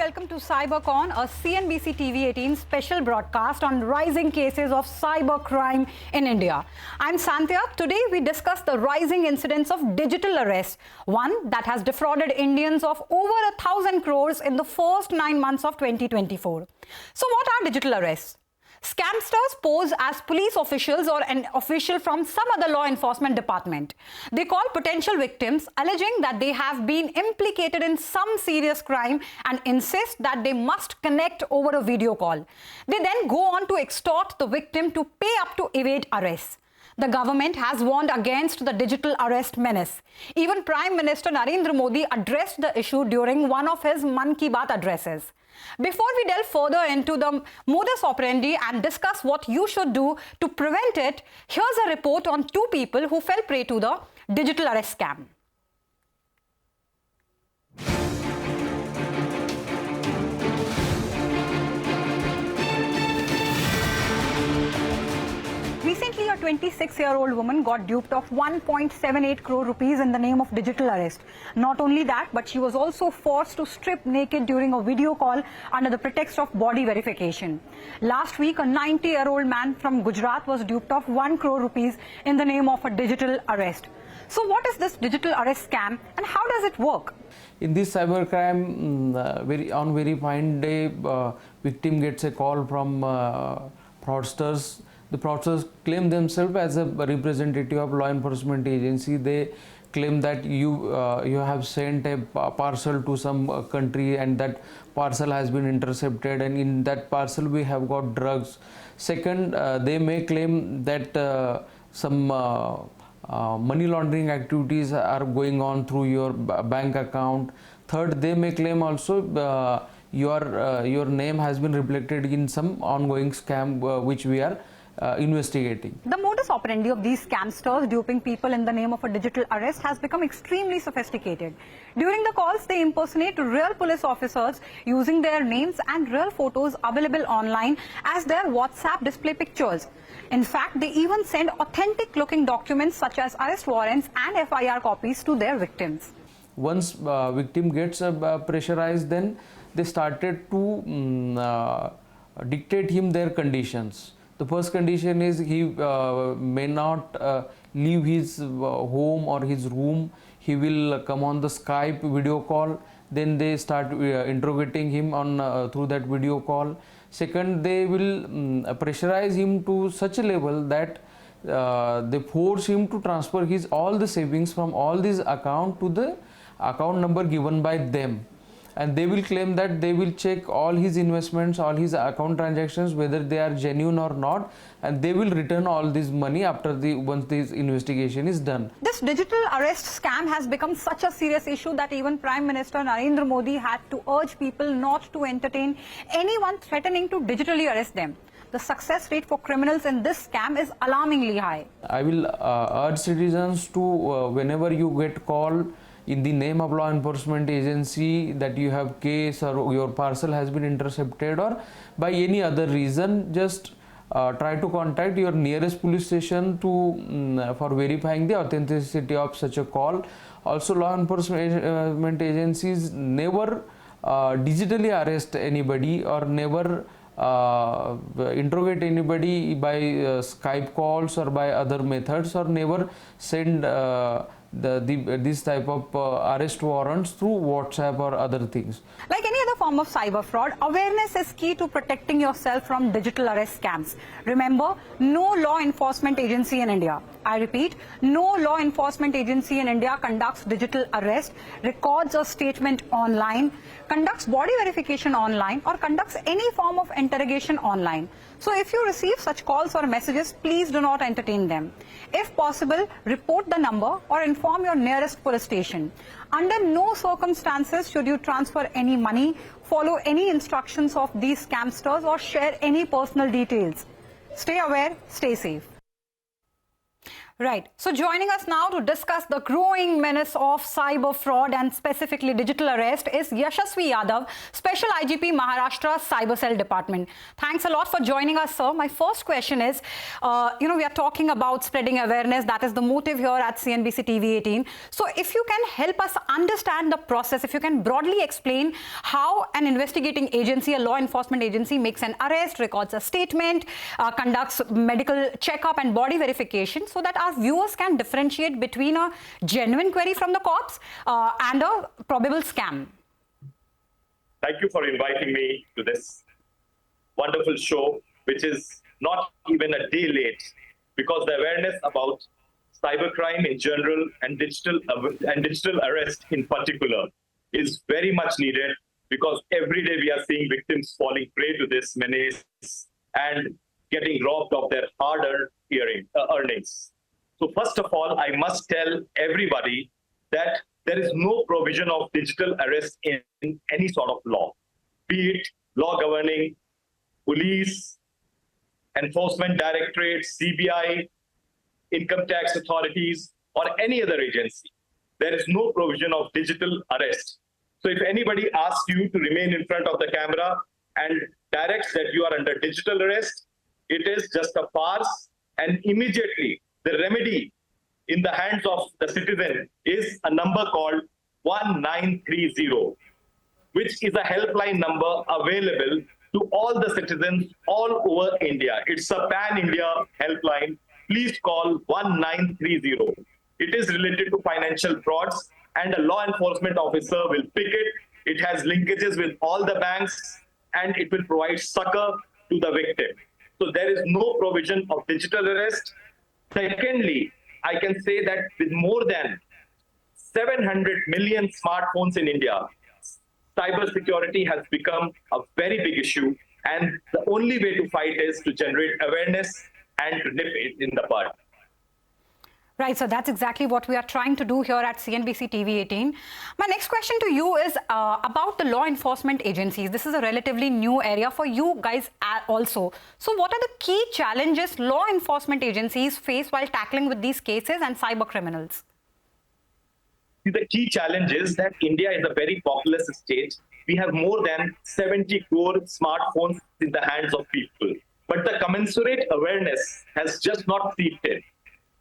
welcome to Cybercon, a CNBC-TV18 special broadcast on rising cases of cybercrime in India. I'm Sandhya. Today we discuss the rising incidence of digital arrest, one that has defrauded Indians of over 1,000 crores in the first 9 months of 2024. So what are digital arrests? Scamsters pose as police officials or an official from some other law enforcement department. They call potential victims, alleging that they have been implicated in some serious crime and insist that they must connect over a video call. They then go on to extort the victim to pay up to evade arrest. The government has warned against the digital arrest menace. Even Prime Minister Narendra Modi addressed the issue during one of his Mann Ki Baat addresses. Before we delve further into the modus operandi and discuss what you should do to prevent it, here's a report on two people who fell prey to the digital arrest scam. Recently, a 26-year-old woman got duped of 1.78 crore rupees in the name of digital arrest. Not only that, but she was also forced to strip naked during a video call under the pretext of body verification. Last week, a 90-year-old man from Gujarat was duped of 1 crore rupees in the name of a digital arrest. So what is this digital arrest scam and how does it work? In this cybercrime, on very fine day, victim gets a call from fraudsters. The fraudsters claim themselves as a representative of law enforcement agency. They claim that you have sent a parcel to some country and that parcel has been intercepted, and in that parcel we have got drugs. Second, they may claim that some money laundering activities are going on through your bank account. Third, they may claim also your name has been reflected in some ongoing scam which we are investigating. The modus operandi of these scamsters duping people in the name of a digital arrest has become extremely sophisticated. During the calls, they impersonate real police officers using their names and real photos available online as their WhatsApp display pictures. In fact, they even send authentic looking documents such as arrest warrants and FIR copies to their victims. Once victim gets pressurized, then they started to dictate him their conditions. The first condition is he may not leave his home or his room. He will come on the Skype video call. Then they start interrogating him on through that video call. Second, they will pressurize him to such a level that they force him to transfer all the savings from all these account to the account number given by them. And they will claim that they will check all his investments, all his account transactions, whether they are genuine or not, and they will return all this money after once this investigation is done. This digital arrest scam has become such a serious issue that even Prime Minister Narendra Modi had to urge people not to entertain anyone threatening to digitally arrest them. The success rate for criminals in this scam is alarmingly high. I will urge citizens to, whenever you get called in the name of law enforcement agency that you have case or your parcel has been intercepted or by any other reason, just try to contact your nearest police station to for verifying the authenticity of such a call. Also, law enforcement agencies never digitally arrest anybody or never interrogate anybody by Skype calls or by other methods, or never send this type of arrest warrants through WhatsApp or other things. Like any other form of cyber fraud, awareness is key to protecting yourself from digital arrest scams. Remember, no law enforcement agency in India, I repeat, no law enforcement agency in India conducts digital arrest, records a statement online, conducts body verification online, or conducts any form of interrogation online. So if you receive such calls or messages, please do not entertain them. If possible, report the number or inform your nearest police station. Under no circumstances should you transfer any money, follow any instructions of these scamsters, or share any personal details. Stay aware, stay safe. Right. So joining us now to discuss the growing menace of cyber fraud and specifically digital arrest is Yashasvi Yadav, Special IGP Maharashtra Cyber Cell Department. Thanks a lot for joining us, sir. My first question is, we are talking about spreading awareness. That is the motive here at CNBC TV18. So if you can help us understand the process, if you can broadly explain how an investigating agency, a law enforcement agency, makes an arrest, records a statement, conducts medical checkup and body verification, so that our viewers can differentiate between a genuine query from the cops and a probable scam. Thank you for inviting me to this wonderful show, which is not even a day late, because the awareness about cybercrime in general and digital arrest in particular is very much needed, because every day we are seeing victims falling prey to this menace and getting robbed of their hard-earned earnings. So first of all, I must tell everybody that there is no provision of digital arrest in any sort of law, be it law governing police, enforcement directorates, CBI, income tax authorities, or any other agency. There is no provision of digital arrest. So if anybody asks you to remain in front of the camera and directs that you are under digital arrest, it is just a farce, and immediately the remedy in the hands of the citizen is a number called 1930, which is a helpline number available to all the citizens all over India. It's a pan-India helpline. Please call 1930. It is related to financial frauds, and a law enforcement officer will pick it. It has linkages with all the banks, and it will provide succor to the victim. So there is no provision of digital arrest. Secondly, I can say that with more than 700 million smartphones in India, cybersecurity has become a very big issue, and the only way to fight is to generate awareness and to nip it in the bud. Right, so that's exactly what we are trying to do here at CNBC TV18. My next question to you is about the law enforcement agencies. This is a relatively new area for you guys also. So what are the key challenges law enforcement agencies face while tackling with these cases and cyber criminals? The key challenge is that India is a very populous state. We have more than 70 crore smartphones in the hands of people. But the commensurate awareness has just not seeped in.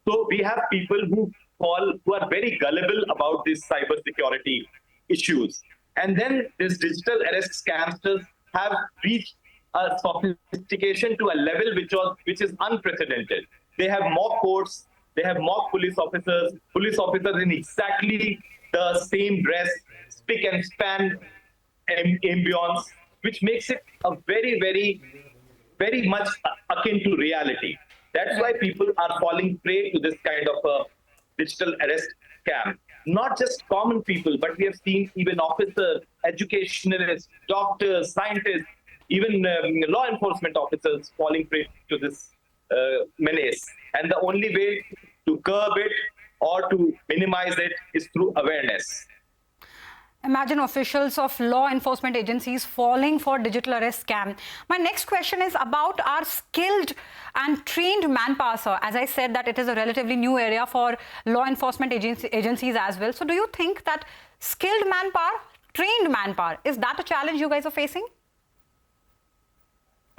So we have people who are very gullible about these cybersecurity issues. And then these digital arrest scamsters have reached a sophistication to a level which is unprecedented. They have mock courts, they have mock police officers in exactly the same dress, spick and span ambience, which makes it a very, very, very much akin to reality. That's why people are falling prey to this kind of a digital arrest scam. Not just common people, but we have seen even officers, educationalists, doctors, scientists, even law enforcement officers falling prey to this menace. And the only way to curb it or to minimize it is through awareness. Imagine officials of law enforcement agencies falling for digital arrest scam. My next question is about our skilled and trained manpower, sir. As I said, that it is a relatively new area for law enforcement agencies as well. So do you think that skilled manpower, trained manpower, is that a challenge you guys are facing?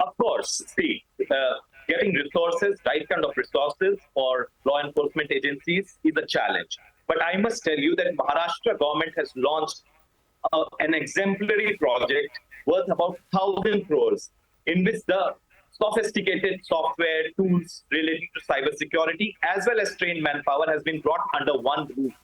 Of course. See, getting resources, right kind of resources for law enforcement agencies is a challenge. But I must tell you that Maharashtra government has launched an exemplary project worth about 1,000 crores, in which the sophisticated software tools related to cybersecurity as well as trained manpower has been brought under one roof.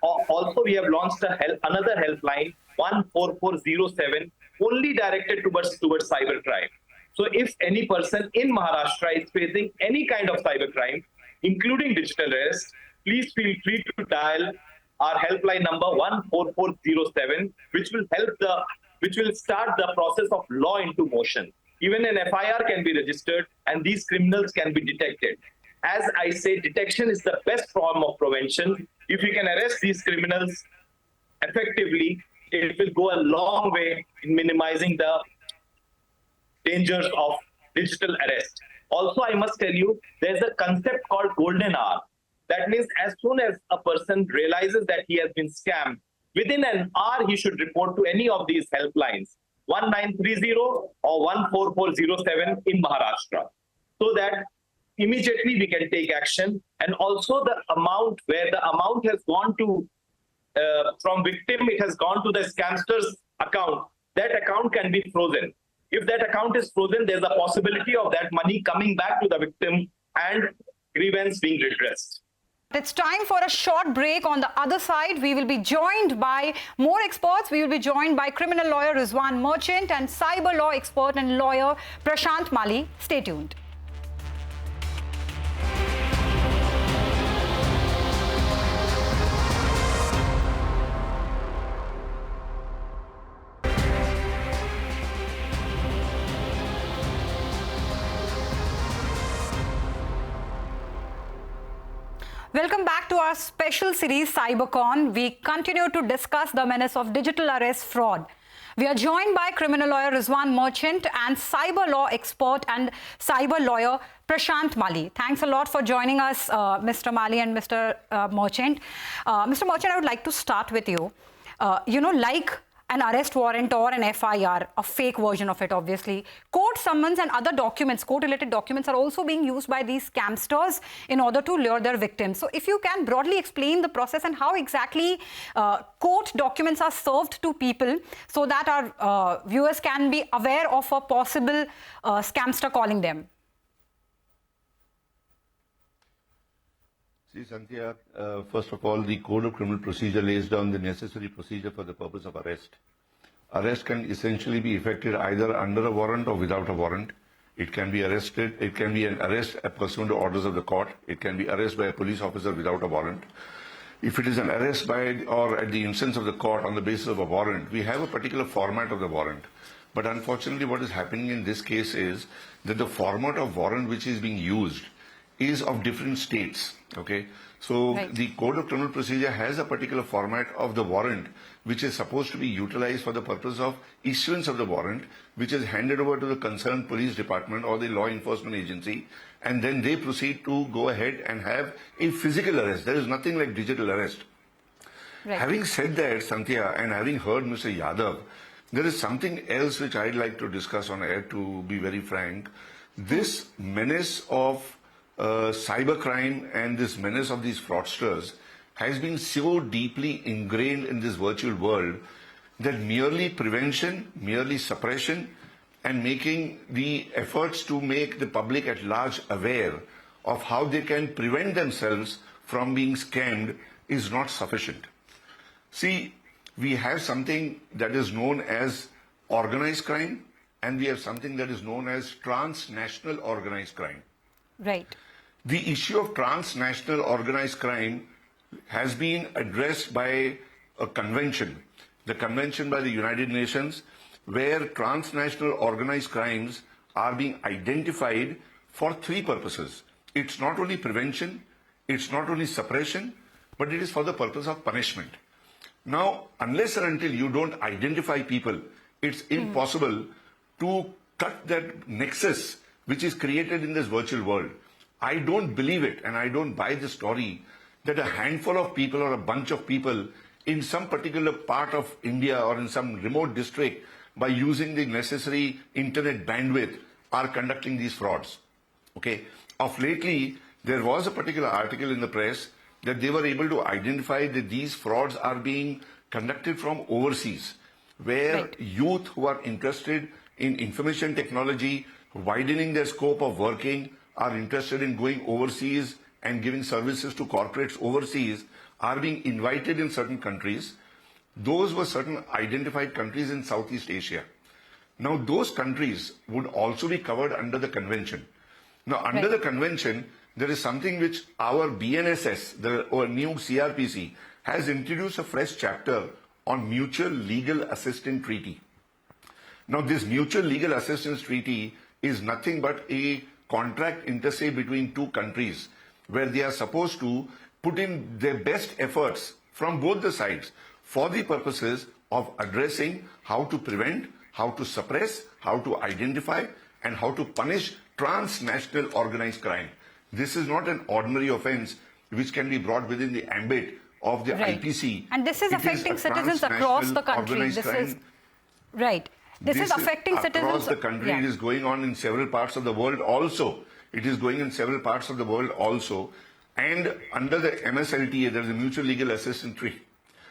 Also, we have launched another helpline, 14407, only directed towards cybercrime. So if any person in Maharashtra is facing any kind of cybercrime, including digital arrest, please feel free to dial our helpline number 14407, which will start the process of law into motion. Even an FIR can be registered and these criminals can be detected. As I say, detection is the best form of prevention. If we can arrest these criminals effectively, it will go a long way in minimizing the dangers of digital arrest. Also, I must tell you, there's a concept called golden hour. That means as soon as a person realizes that he has been scammed, within an hour he should report to any of these helplines, 1930 or 14407 in Maharashtra, so that immediately we can take action. And also the amount, where the amount has gone to from victim, it has gone to the scamster's account. That account can be frozen. If that account is frozen, there's a possibility of that money coming back to the victim and grievance being redressed. It's time for a short break. On the other side, we will be joined by more experts. We will be joined by criminal lawyer Rizwan Merchant and cyber law expert and lawyer Prashant Mali. Stay tuned. Welcome back to our special series, Cybercon. We continue to discuss the menace of digital arrest fraud. We are joined by criminal lawyer Rizwan Merchant and cyber law expert and cyber lawyer Prashant Mali. Thanks a lot for joining us, Mr. Mali and Mr. Merchant. Mr. Merchant, I would like to start with you. Like an arrest warrant or an FIR, a fake version of it, obviously, court summons and other documents, court-related documents, are also being used by these scamsters in order to lure their victims. So if you can broadly explain the process and how exactly court documents are served to people so that our viewers can be aware of a possible scamster calling them. See, Santhya, first of all, the Code of Criminal Procedure lays down the necessary procedure for the purpose of arrest. Arrest can essentially be effected either under a warrant or without a warrant. It can be arrested. It can be an arrest pursuant to orders of the court. It can be arrest by a police officer without a warrant. If it is an arrest by or at the instance of the court on the basis of a warrant, we have a particular format of the warrant. But unfortunately, what is happening in this case is that the format of warrant which is being used is of different states. Okay, so right. The Code of Criminal Procedure has a particular format of the warrant which is supposed to be utilized for the purpose of issuance of the warrant, which is handed over to the concerned police department or the law enforcement agency, and then they proceed to go ahead and have a physical arrest. There is nothing like digital arrest. Right. Having said that, Santhya, and having heard Mr. Yadav, there is something else which I'd like to discuss on air, to be very frank. This menace of cybercrime and this menace of these fraudsters has been so deeply ingrained in this virtual world that merely prevention, merely suppression, and making the efforts to make the public at large aware of how they can prevent themselves from being scammed is not sufficient. See, we have something that is known as organized crime, and we have something that is known as transnational organized crime. Right. The issue of transnational organized crime has been addressed by a convention, the Convention by the United Nations, where transnational organized crimes are being identified for three purposes. It's not only prevention, it's not only suppression, but it is for the purpose of punishment. Now, unless and until you don't identify people, it's impossible to cut that nexus which is created in this virtual world. I don't believe it, and I don't buy the story that a handful of people or a bunch of people in some particular part of India or in some remote district, by using the necessary internet bandwidth, are conducting these frauds. Okay. Of lately, there was a particular article in the press that they were able to identify that these frauds are being conducted from overseas, where right. youth who are interested in information technology, widening their scope of working, are interested in going overseas and giving services to corporates overseas, are being invited in certain countries. Those were certain identified countries in Southeast Asia. Now, those countries would also be covered under the convention. Now, under the convention, there is something which our BNSS, the new CRPC, has introduced a fresh chapter on Mutual Legal Assistance Treaty. Now, this Mutual Legal Assistance Treaty is nothing but a contract inter se between two countries, where they are supposed to put in their best efforts from both the sides for the purposes of addressing how to prevent, how to suppress, how to identify, and how to punish transnational organized crime. This is not an ordinary offense which can be brought within the ambit of the Right. IPC. And this is It affecting a citizens across the transnational country. organized This crime. is right. This is affecting citizens across the country. Yeah. It is going on in several parts of the world also. It is going in several parts of the world also. And under the MSLTA, there is a mutual legal assistance treaty.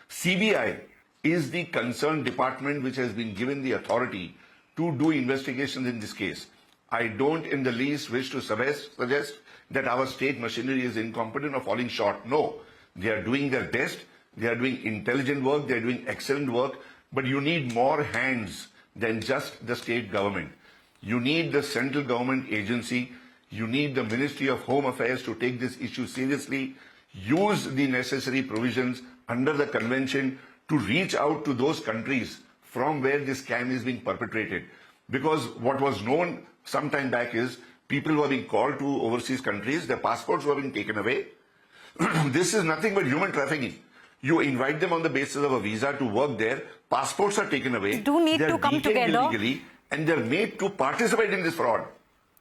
CBI is the concerned department which has been given the authority to do investigations in this case. I don't in the least wish to suggest that our state machinery is incompetent or falling short. No, they are doing their best. They are doing intelligent work. They are doing excellent work. But you need more hands than just the state government. You need the central government agency. You need the Ministry of Home Affairs to take this issue seriously, use the necessary provisions under the convention to reach out to those countries from where this scam is being perpetrated. Because what was known some time back is people were being called to overseas countries, their passports were being taken away. This is nothing but human trafficking. You invite them on the basis of a visa to work there, passports are taken away, do need they're to come detained together. illegally, and they're made to participate in this fraud.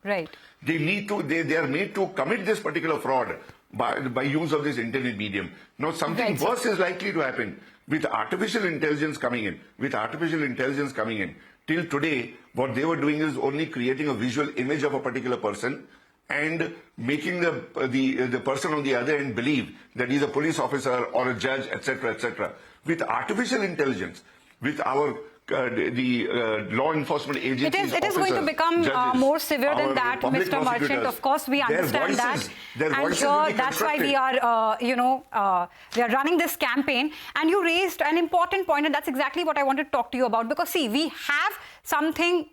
Right. They are made to commit this particular fraud by use of this internet medium. Now something Right, sir. worse is likely to happen with artificial intelligence coming in. Till today, what they were doing is only creating a visual image of a particular person and making the person on the other end believe that he's a police officer or a judge, etc., etc. With artificial intelligence, with our law enforcement agencies, It is going to officers, become judges, more severe than our that, public Mr. Merchant. prosecutors, Of course, we their understand voices- that. their And voices will be that's why we constructed. are, we are running this campaign. And you raised an important point, and that's exactly what I wanted to talk to you about. Because, see, we have something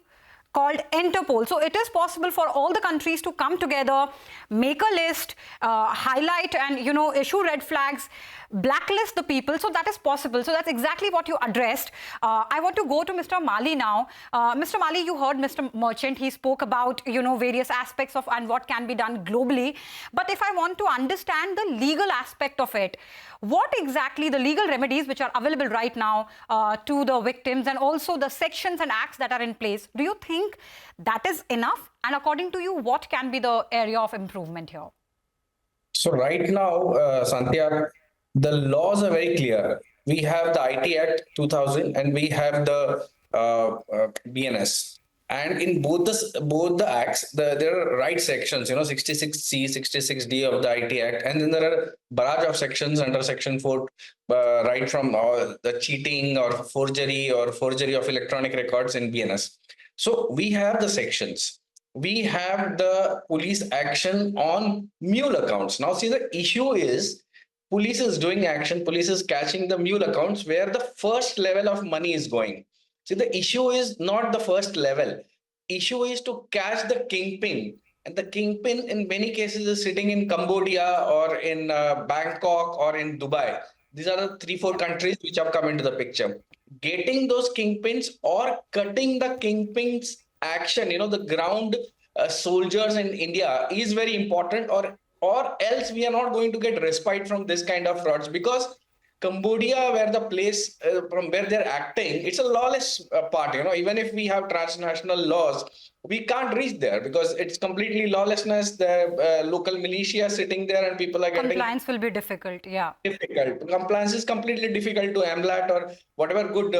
called Interpol. So it is possible for all the countries to come together, make a list, highlight and, issue red flags, blacklist the people. So that is possible. So that's exactly what you addressed. I want to go to Mr. Mali now. Mr. Mali, you heard Mr. Merchant. He spoke about, various aspects of and what can be done globally. But if I want to understand the legal aspect of it, what exactly the legal remedies which are available right now to the victims and also the sections and acts that are in place, do you think that is enough? And according to you, what can be the area of improvement here? So right now, Santya, the laws are very clear. We have the IT Act 2000 and we have the BNS. And in both the acts, there are right sections, 66C, 66D of the IT Act, and then there are barrage of sections under Section 4, right from the cheating or forgery of electronic records in BNS. So we have the sections. We have the police action on mule accounts. Now, see, the issue is police is doing action, police is catching the mule accounts where the first level of money is going. See, the issue is not the first level. Issue is to catch the kingpin. And the kingpin in many cases is sitting in Cambodia or in Bangkok or in Dubai. These are the 3-4 countries which have come into the picture. Getting those kingpins or cutting the kingpins action, the ground soldiers in India is very important, or else we are not going to get respite from this kind of frauds, because Cambodia, where the place from where they're acting, it's a lawless part. Even if we have transnational laws, we can't reach there because it's completely lawlessness. The local militia sitting there and people are getting Compliance will be difficult, yeah. difficult. Compliance is completely difficult to AMLAT or whatever good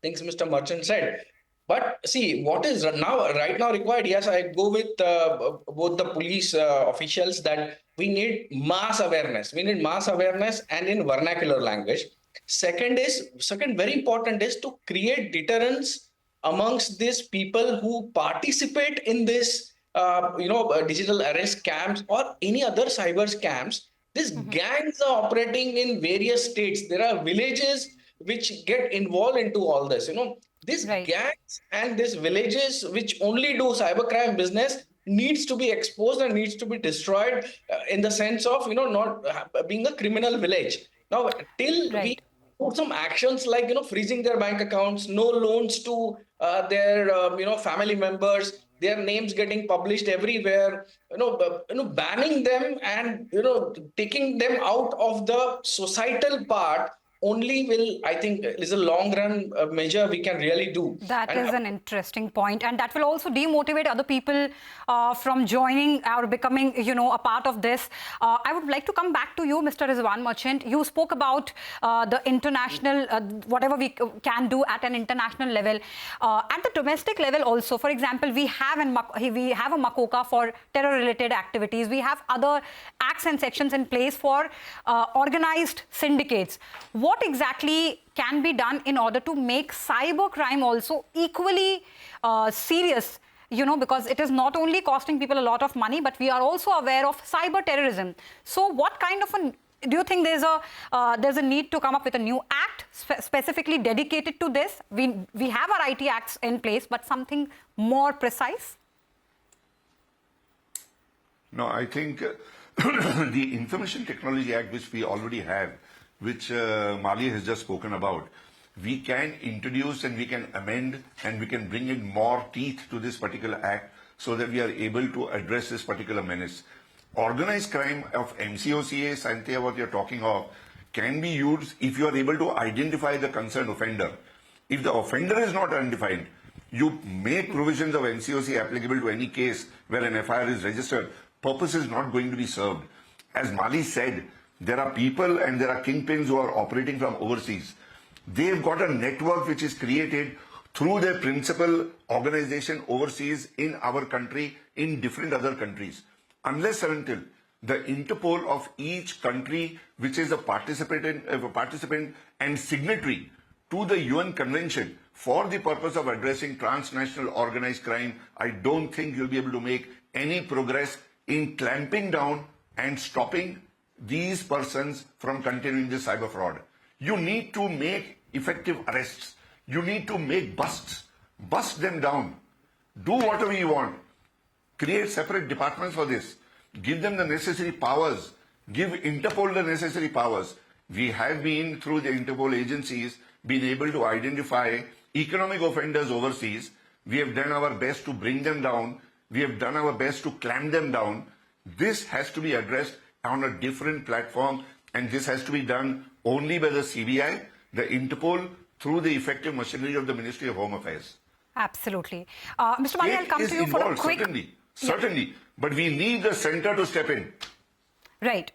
things Mr. Merchant said. But see, what is right now required? Yes, I go with both the police officials that we need mass awareness. We need mass awareness and in vernacular language. Second, very important is to create deterrence amongst these people who participate in this, digital arrest scams or any other cyber scams. These gangs are operating in various states. There are villages which get involved into all this. These gangs and these villages which only do cybercrime business needs to be exposed and needs to be destroyed in the sense of, not being a criminal village. Now, till we put some actions like, freezing their bank accounts, no loans to their, family members, their names getting published everywhere, banning them and, taking them out of the societal part, only will, I think, is a long run measure we can really do. That is an interesting point, and that will also demotivate other people from joining or becoming, a part of this. I would like to come back to you, Mr. Rizwan Merchant. You spoke about the international, whatever we can do at an international level, at the domestic level also. For example, we have a MACOCA for terror-related activities. We have other acts and sections in place for organized syndicates. What exactly can be done in order to make cybercrime also equally serious, because it is not only costing people a lot of money, but we are also aware of cyber terrorism. So what kind of do you think there's a need to come up with a new act specifically dedicated to this? We have our IT acts in place, but something more precise? No, I think the Information Technology Act, which we already have, which Mali has just spoken about, we can introduce and we can amend and we can bring in more teeth to this particular act so that we are able to address this particular menace. Organized crime of MCOCA, Santhia, what you're talking of, can be used if you are able to identify the concerned offender. If the offender is not identified, you make provisions of MCOC applicable to any case where an FIR is registered. Purpose is not going to be served. As Mali said, there are people and there are kingpins who are operating from overseas. They've got a network which is created through their principal organization overseas in our country, in different other countries. Unless and until the Interpol of each country, which is a participant and signatory to the UN Convention for the purpose of addressing transnational organized crime, I don't think you'll be able to make any progress in clamping down and stopping these persons from continuing this cyber fraud. You need to make effective arrests. You need to make busts. Bust them down. Do whatever you want. Create separate departments for this. Give them the necessary powers. Give Interpol the necessary powers. We have been, through the Interpol agencies, been able to identify economic offenders overseas. We have done our best to bring them down. We have done our best to clamp them down. This has to be addressed on a different platform, and this has to be done only by the CBI, the Interpol, through the effective machinery of the Ministry of Home Affairs. Absolutely. Mr. Mali, I'll come to you for a quick... Certainly. Yeah. But we need the center to step in. Right.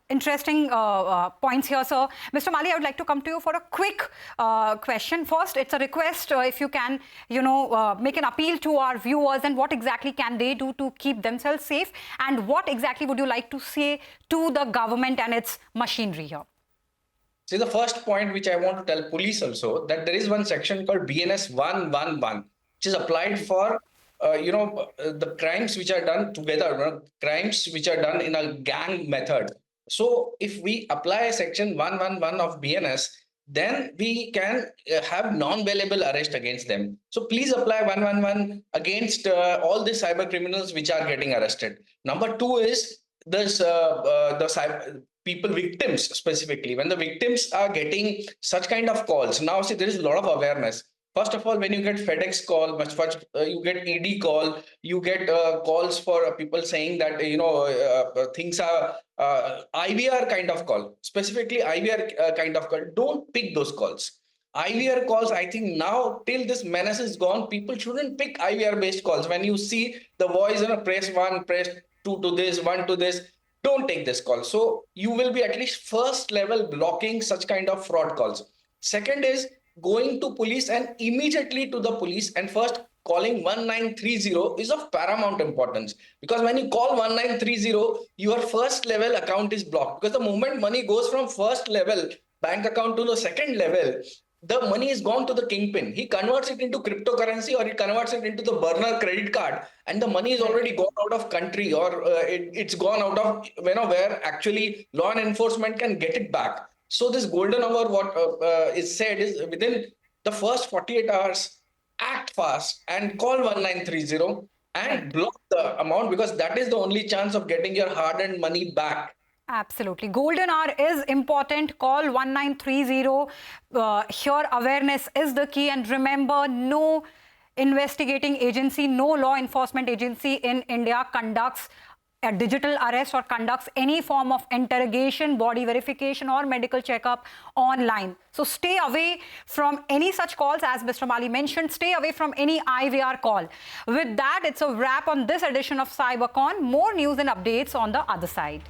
Interesting points here, sir. Mr. Mali, I would like to come to you for a quick question. First, it's a request if you can, make an appeal to our viewers, and what exactly can they do to keep themselves safe, and what exactly would you like to say to the government and its machinery here? See, the first point which I want to tell police also, that there is one section called BNS 111, which is applied for the crimes which are done together, crimes which are done in a gang method. So if we apply section 111 of BNS, then we can have non-bailable arrest against them. So please apply 111 against all the cyber criminals which are getting arrested. Number two is this victims specifically. When the victims are getting such kind of calls, now see, there is a lot of awareness. First of all, when you get FedEx call, you get ED call, you get calls for people saying that, things are IVR kind of call, specifically IVR kind of call. Don't pick those calls. IVR calls, I think now till this menace is gone, people shouldn't pick IVR based calls. When you see the voice, press 1, press 2 to this, 1 to this, don't take this call. So you will be at least first level blocking such kind of fraud calls. Second is going to police and immediately to the police and first calling 1930 is of paramount importance, because when you call 1930, your first level account is blocked, because the moment money goes from first level bank account to the second level, the money is gone to the kingpin. He converts it into cryptocurrency or he converts it into the burner credit card, and the money is already gone out of country, or it's gone out of where actually law enforcement can get it back. So this golden hour, what is said is within the first 48 hours, act fast and call 1930 and block the amount, because that is the only chance of getting your hard-earned money back. Absolutely. Golden hour is important. Call 1930. Here, awareness is the key. And remember, no investigating agency, no law enforcement agency in India conducts a digital arrest or conducts any form of interrogation, body verification or medical checkup online. So stay away from any such calls. As Mr. Mali mentioned, stay away from any IVR call. With that, it's a wrap on this edition of Cybercon. More news and updates on the other side.